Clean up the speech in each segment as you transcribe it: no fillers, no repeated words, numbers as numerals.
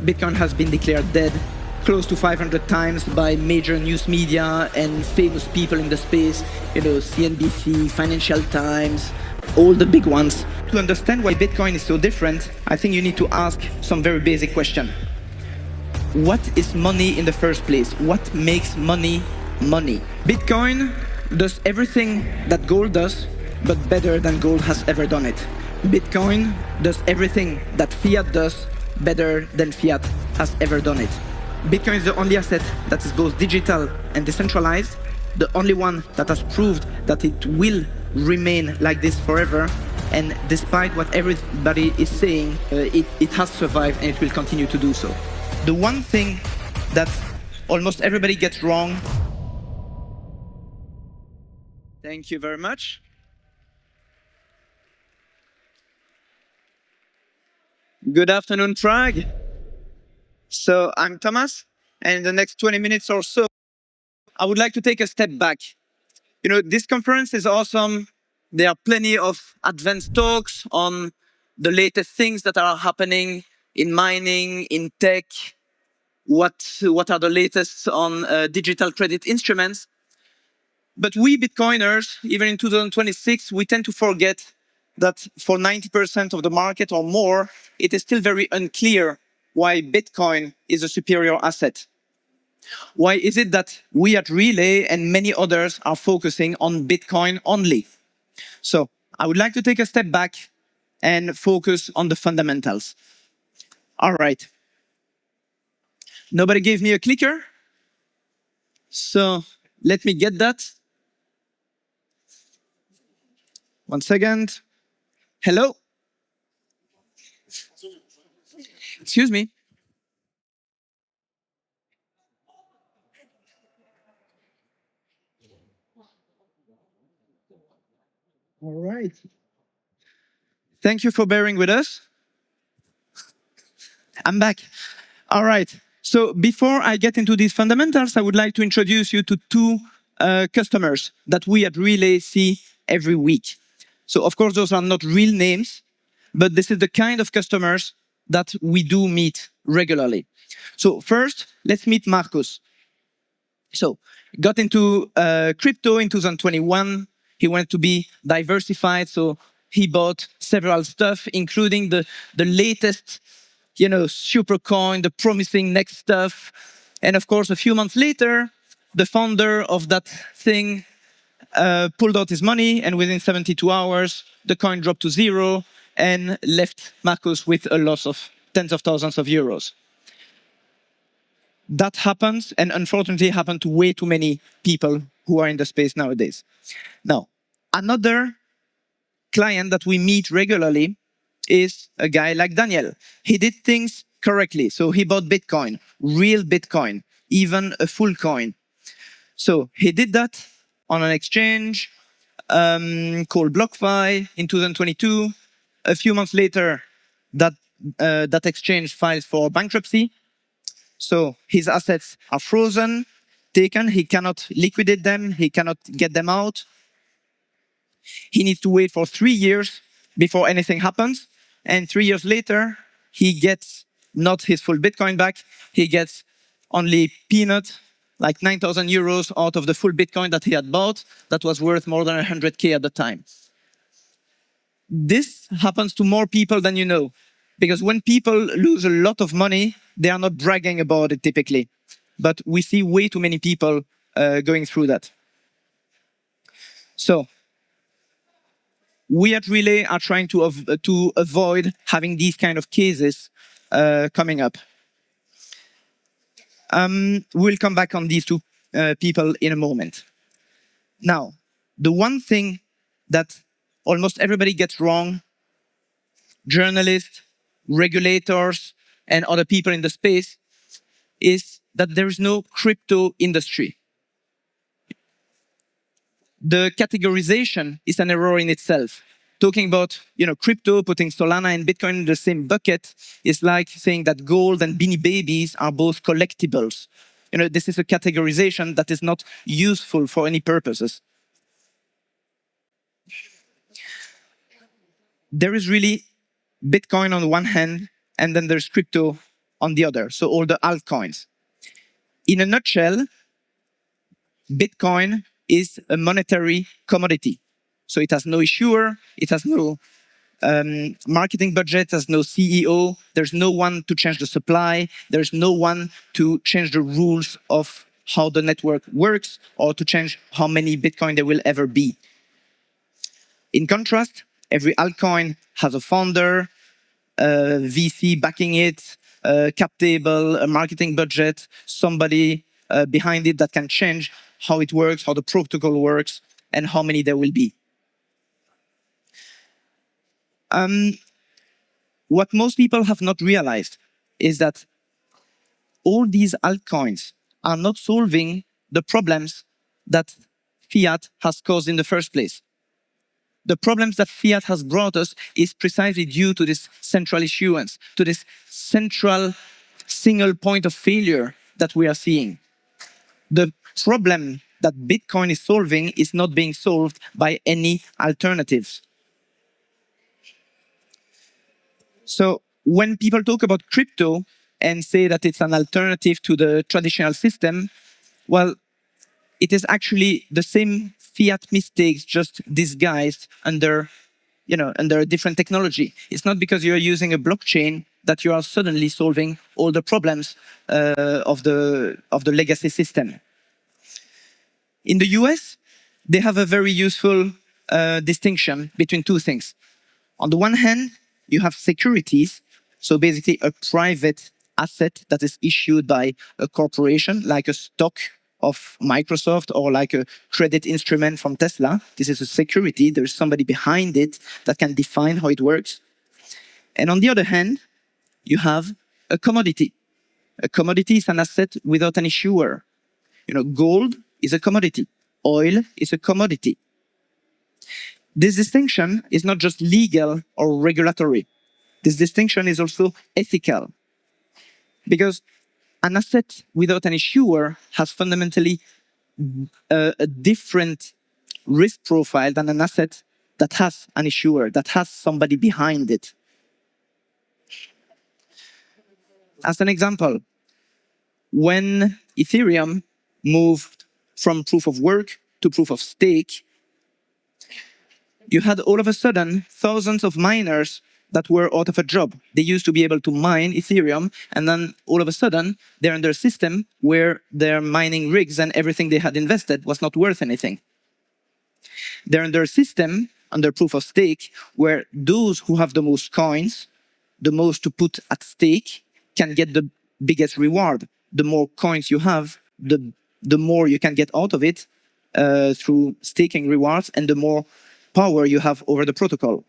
Bitcoin has been declared dead close to 500 times by major news media and famous people in the space, CNBC, Financial Times, all the big ones. To understand why Bitcoin is so different, I think you need to ask some very basic question. What is money in the first place? What makes money money? Bitcoin does everything that gold does, but better than gold has ever done it. Bitcoin does everything that Fiat does better than Fiat has ever done it. Bitcoin is the only asset that is both digital and decentralized, the only one that has proved that it will remain like this forever, and despite what everybody is saying, it has survived and it will continue to do so. The one thing that almost everybody gets wrong. Thank you very much. Good afternoon, Prague. So I'm Thomas, and in the next 20 minutes or so, I would like to take a step back. This conference is awesome. There are plenty of advanced talks on the latest things that are happening in mining, in tech, what are the latest on digital credit instruments. But we Bitcoiners, even in 2026, we tend to forget that for 90% of the market or more, it is still very unclear why Bitcoin is a superior asset. Why is it that we at Relay and many others are focusing on Bitcoin only? So I would like to take a step back and focus on the fundamentals. All right. Nobody gave me a clicker. So let me get that. One second. Hello? Excuse me. All right. Thank you for bearing with us. I'm back. All right. So before I get into these fundamentals, I would like to introduce you to two customers that we at Relay see every week. So of course, those are not real names, but this is the kind of customers that we do meet regularly. So first, let's meet Marcus. So got into crypto in 2021. He wanted to be diversified, so he bought several stuff, including the latest, super coin, the promising next stuff. And of course, a few months later, the founder of that thing pulled out his money, and within 72 hours, the coin dropped to zero and left Marcus with a loss of tens of thousands of euros. That happens, and unfortunately happened to way too many people who are in the space nowadays. Now, another client that we meet regularly is a guy like Daniel. He did things correctly. So he bought Bitcoin, real Bitcoin, even a full coin. So he did that on an exchange called BlockFi in 2022. A few months later, that exchange filed for bankruptcy. So his assets are frozen, taken. He cannot liquidate them. He cannot get them out. He needs to wait for 3 years before anything happens. And 3 years later, he gets not his full Bitcoin back. He gets only peanut, like 9,000 euros out of the full Bitcoin that he had bought. That was worth more than 100K at the time. This happens to more people than you know. Because when people lose a lot of money, they are not bragging about it typically. But we see way too many people going through that. So we at Relay are trying to avoid having these kind of cases coming up. We'll come back on these two people in a moment. Now, the one thing that almost everybody gets wrong, journalists, regulators, and other people in the space, is that there is no crypto industry. The categorization is an error in itself. Talking about crypto, putting Solana and Bitcoin in the same bucket is like saying that gold and Beanie Babies are both collectibles. This is a categorization that is not useful for any purposes. There is really Bitcoin on the one hand, and then there's crypto on the other, so all the altcoins. In a nutshell, Bitcoin is a monetary commodity. So it has no issuer, it has no marketing budget, there's no CEO, there's no one to change the supply, there's no one to change the rules of how the network works or to change how many Bitcoin there will ever be. In contrast, every altcoin has a founder, a VC backing it, a cap table, a marketing budget, somebody behind it that can change how it works, how the protocol works, and how many there will be. What most people have not realized is that all these altcoins are not solving the problems that Fiat has caused in the first place. The problems that Fiat has brought us is precisely due to this central issuance, to this central single point of failure that we are seeing. The problem that Bitcoin is solving is not being solved by any alternatives. So when people talk about crypto and say that it's an alternative to the traditional system, well, it is actually the same Fiat mistakes just disguised under, under a different technology. It's not because you're using a blockchain that you are suddenly solving all the problems of the legacy system. In the US, they have a very useful distinction between two things. On the one hand, you have securities, so basically a private asset that is issued by a corporation, like a stock of Microsoft or like a credit instrument from Tesla. This is a security. There's somebody behind it that can define how it works. And on the other hand, you have a commodity. A commodity is an asset without an issuer. Gold is a commodity. Oil is a commodity. This distinction is not just legal or regulatory. This distinction is also ethical. Because an asset without an issuer has fundamentally a different risk profile than an asset that has an issuer, that has somebody behind it. As an example, when Ethereum moved from proof of work to proof of stake, you had all of a sudden thousands of miners that were out of a job. They used to be able to mine Ethereum, and then all of a sudden, they're under a system where their mining rigs and everything they had invested was not worth anything. They're under a system, under proof of stake, where those who have the most coins, the most to put at stake, can get the biggest reward. The more coins you have, the more you can get out of it through staking rewards, and the more power you have over the protocol.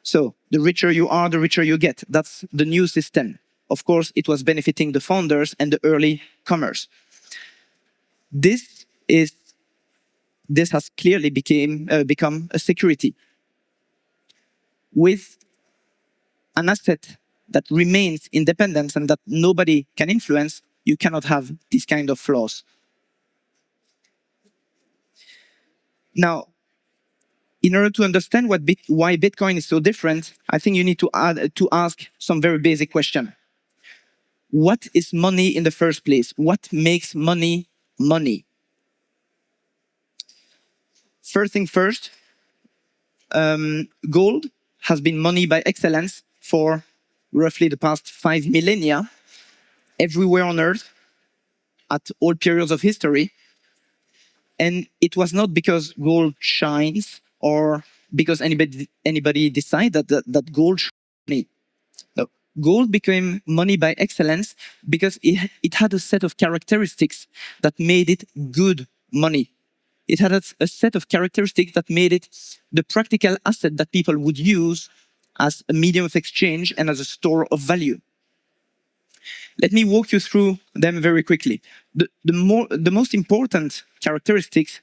So the richer you are, the richer you get. That's the new system. Of course, it was benefiting the founders and the early comers. This has clearly become a security. With an asset that remains independent and that nobody can influence, you cannot have these kind of flaws. Now, in order to understand why Bitcoin is so different, I think you need to ask some very basic question. What is money in the first place? What makes money money? First thing first, gold has been money by excellence for roughly the past 5 millennia, everywhere on Earth, at all periods of history. And it was not because gold shines or because anybody decided that gold should be money. No. Gold became money by excellence because it had a set of characteristics that made it good money. It had a set of characteristics that made it the practical asset that people would use as a medium of exchange and as a store of value. Let me walk you through them very quickly. The most important characteristics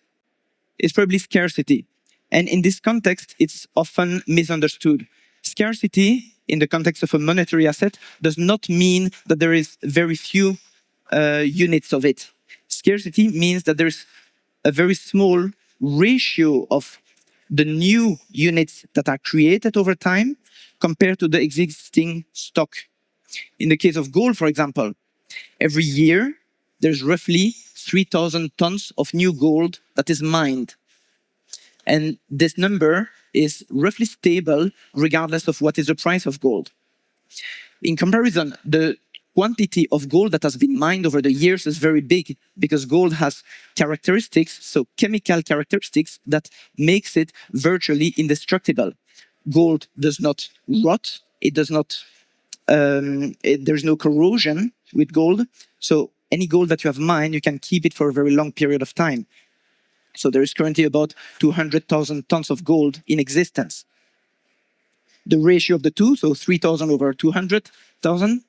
is probably scarcity. And in this context, it's often misunderstood. Scarcity, in the context of a monetary asset, does not mean that there is very few units of it. Scarcity means that there's a very small ratio of the new units that are created over time compared to the existing stock. In the case of gold, for example, every year there's roughly 3,000 tons of new gold that is mined. And this number is roughly stable regardless of what is the price of gold. In comparison, the quantity of gold that has been mined over the years is very big because gold has characteristics, so chemical characteristics that makes it virtually indestructible. Gold does not rot, it does not, there's no corrosion with gold. So any gold that you have mined, you can keep it for a very long period of time. So there is currently about 200,000 tons of gold in existence. The ratio of the two, so 3,000 over 200,000,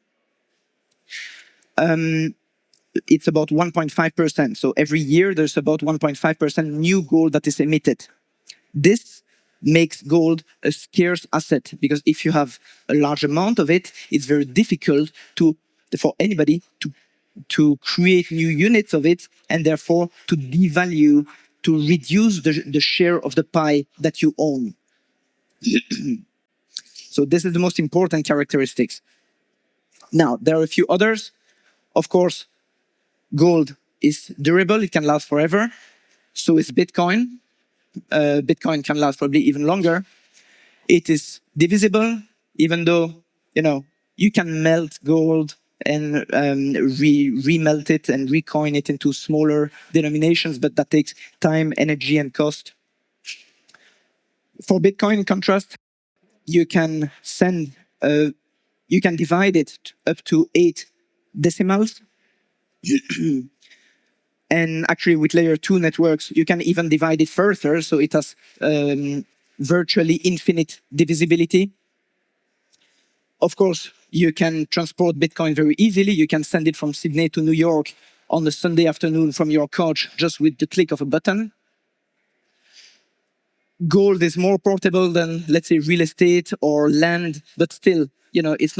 it's about 1.5%. So every year there's about 1.5% new gold that is emitted. This makes gold a scarce asset because if you have a large amount of it, it's very difficult for anybody to create new units of it and therefore to devalue, to reduce the share of the pie that you own. So this is the most important characteristics. Now, there are a few others. Of course, gold is durable, it can last forever. So is Bitcoin. Bitcoin can last probably even longer. It is divisible, even though, you can melt gold and remelt it and recoin it into smaller denominations, but that takes time, energy, and cost. For Bitcoin, in contrast, you can divide it up to 8 decimals. And actually, with layer 2 networks, you can even divide it further, so it has virtually infinite divisibility. Of course, you can transport Bitcoin very easily. You can send it from Sydney to New York on a Sunday afternoon from your couch just with the click of a button. Gold is more portable than, let's say, real estate or land, but still, it's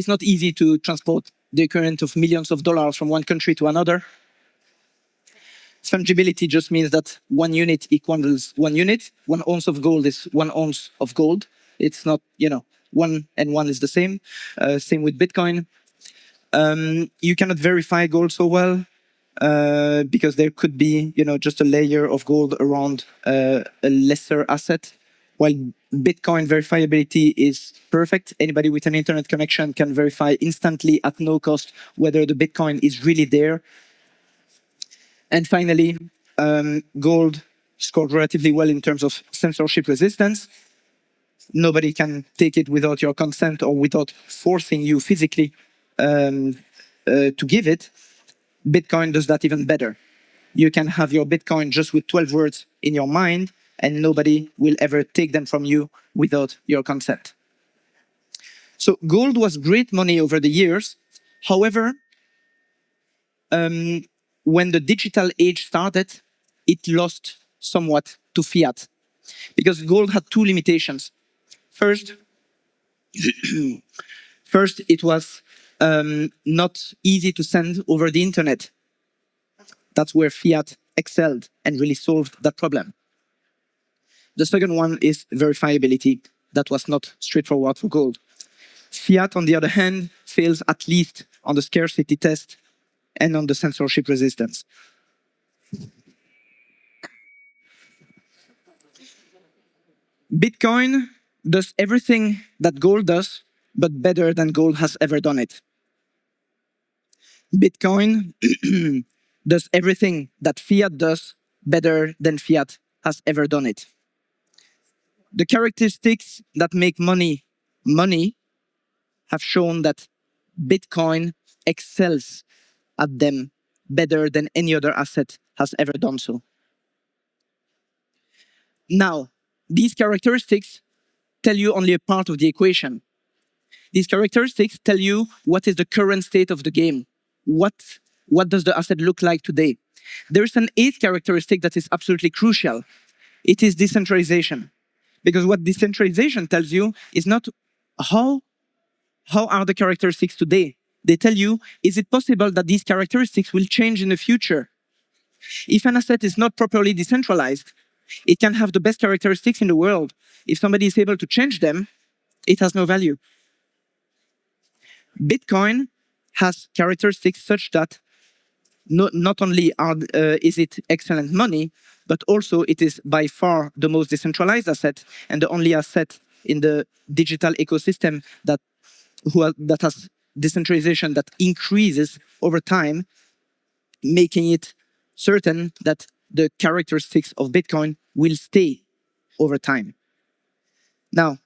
not easy to transport the equivalent of millions of dollars from one country to another. Fungibility just means that 1 unit equals 1 unit. 1 ounce of gold is 1 ounce of gold. It's not, 1 and 1 is the same. Same with Bitcoin. You cannot verify gold so well because there could be, just a layer of gold around a lesser asset. While Bitcoin verifiability is perfect, anybody with an internet connection can verify instantly at no cost whether the Bitcoin is really there. And finally, gold scored relatively well in terms of censorship resistance. Nobody can take it without your consent or without forcing you physically to give it. Bitcoin does that even better. You can have your Bitcoin just with 12 words in your mind, and nobody will ever take them from you without your consent. So gold was great money over the years. However, when the digital age started, it lost somewhat to fiat because gold had 2 limitations. First, it was not easy to send over the internet. That's where fiat excelled and really solved that problem. The second one is verifiability. That was not straightforward for gold. Fiat, on the other hand, fails at least on the scarcity test and on the censorship resistance. Bitcoin does everything that gold does, but better than gold has ever done it. Bitcoin does everything that fiat does better than fiat has ever done it. The characteristics that make money money have shown that Bitcoin excels at them better than any other asset has ever done so. Now, these characteristics tell you only a part of the equation. These characteristics tell you what is the current state of the game. What does the asset look like today? There is an 8th characteristic that is absolutely crucial. It is decentralization. Because what decentralization tells you is not how are the characteristics today. They tell you, is it possible that these characteristics will change in the future? If an asset is not properly decentralized, it can have the best characteristics in the world. If somebody is able to change them, it has no value. Bitcoin has characteristics such that not only is it excellent money, but also it is by far the most decentralized asset and the only asset in the digital ecosystem that has decentralization that increases over time, making it certain that the characteristics of Bitcoin will stay over time. Now,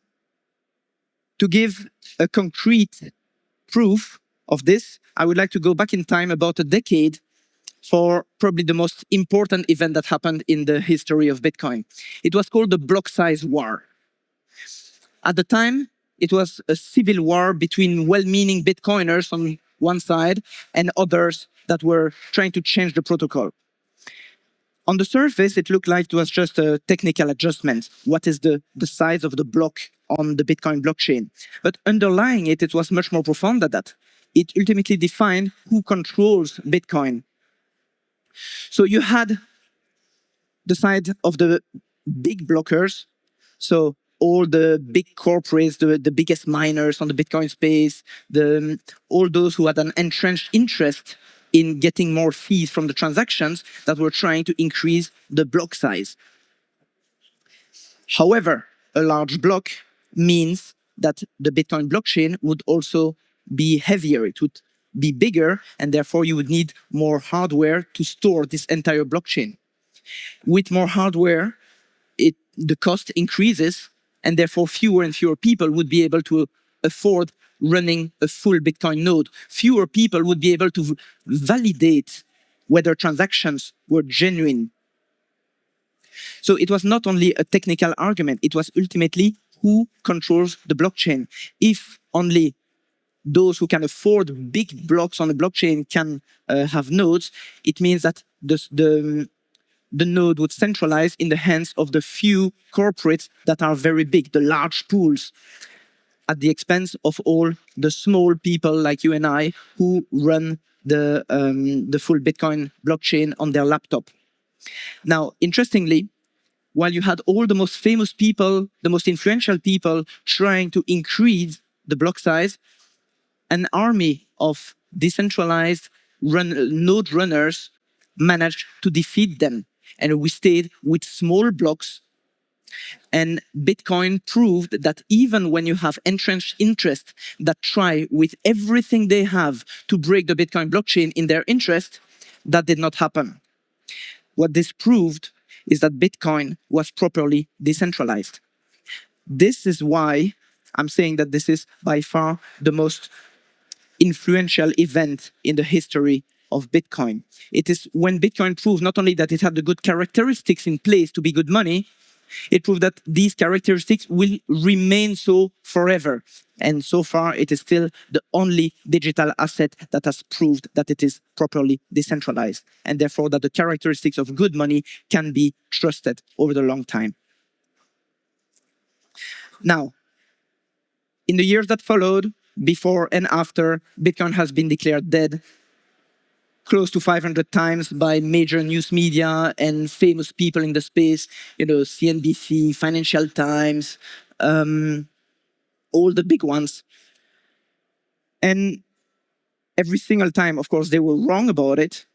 to give a concrete proof of this, I would like to go back in time about a decade for probably the most important event that happened in the history of Bitcoin. It was called the block size war. At the time, it was a civil war between well-meaning Bitcoiners on one side and others that were trying to change the protocol. On the surface, it looked like it was just a technical adjustment. What is the size of the block on the Bitcoin blockchain? But underlying it, it was much more profound than that. It ultimately defined who controls Bitcoin. So you had the side of the big blockers, so all the big corporates, the biggest miners on the Bitcoin space, all those who had an entrenched interest in getting more fees from the transactions that were trying to increase the block size. However, a large block means that the Bitcoin blockchain would also be heavier. It would be bigger, and therefore you would need more hardware to store this entire blockchain. With more hardware, the cost increases, and therefore fewer and fewer people would be able to afford running a full Bitcoin node. Fewer people would be able to validate whether transactions were genuine. So it was not only a technical argument, it was ultimately who controls the blockchain. If only those who can afford big blocks on the blockchain can have nodes, it means that the node would centralize in the hands of the few corporates that are very big, the large pools, at the expense of all the small people like you and I who run the full Bitcoin blockchain on their laptop. Now, interestingly, while you had all the most famous people, the most influential people trying to increase the block size, an army of decentralized node runners managed to defeat them. And we stayed with small blocks. And Bitcoin proved that even when you have entrenched interests that try with everything they have to break the Bitcoin blockchain in their interest, that did not happen. What this proved is that Bitcoin was properly decentralized. This is why I'm saying that this is by far the most influential event in the history of Bitcoin. It is when Bitcoin proved not only that it had the good characteristics in place to be good money, it proved that these characteristics will remain so forever. And so far, it is still the only digital asset that has proved that it is properly decentralized, and therefore that the characteristics of good money can be trusted over the long time. Now, in the years that followed, before and after, Bitcoin has been declared dead close to 500 times by major news media and famous people in the space, CNBC, Financial Times, all the big ones. And every single time, of course, they were wrong about it.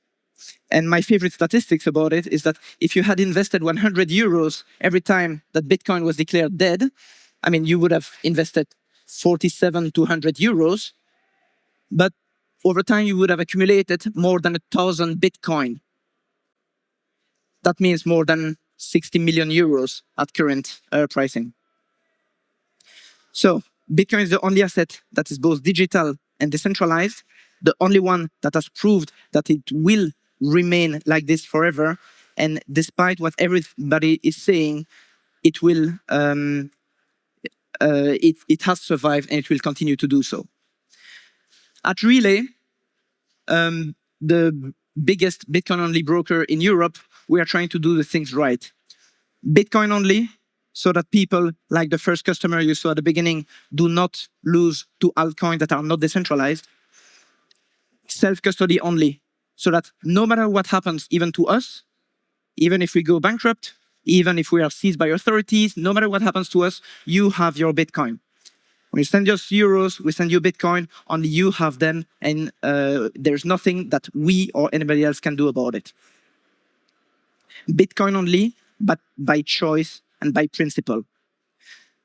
And my favorite statistics about it is that if you had invested 100 euros every time that Bitcoin was declared dead, I mean, you would have invested 47,200 euros, but over time you would have accumulated more than 1,000 Bitcoin. That means more than 60 million euros at current pricing. So Bitcoin is the only asset that is both digital and decentralized, the only one that has proved that it will remain like this forever. And despite what everybody is saying, it will, it has survived and it will continue to do so. At Relai, the biggest Bitcoin-only broker in Europe, we are trying to do the things right. Bitcoin only, so that people like the first customer you saw at the beginning do not lose to altcoins that are not decentralized. Self-custody only, so that no matter what happens, even to us, even if we go bankrupt, even if we are seized by authorities, no matter what happens to us, you have your Bitcoin. When you send us euros, we send you Bitcoin, only you have them, and there's nothing that we or anybody else can do about it. Bitcoin only, but by choice and by principle.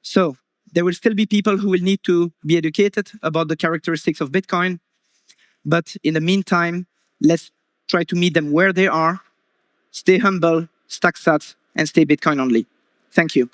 So there will still be people who will need to be educated about the characteristics of Bitcoin. But in the meantime, let's try to meet them where they are, stay humble, stack sats, and stay Bitcoin only. Thank you.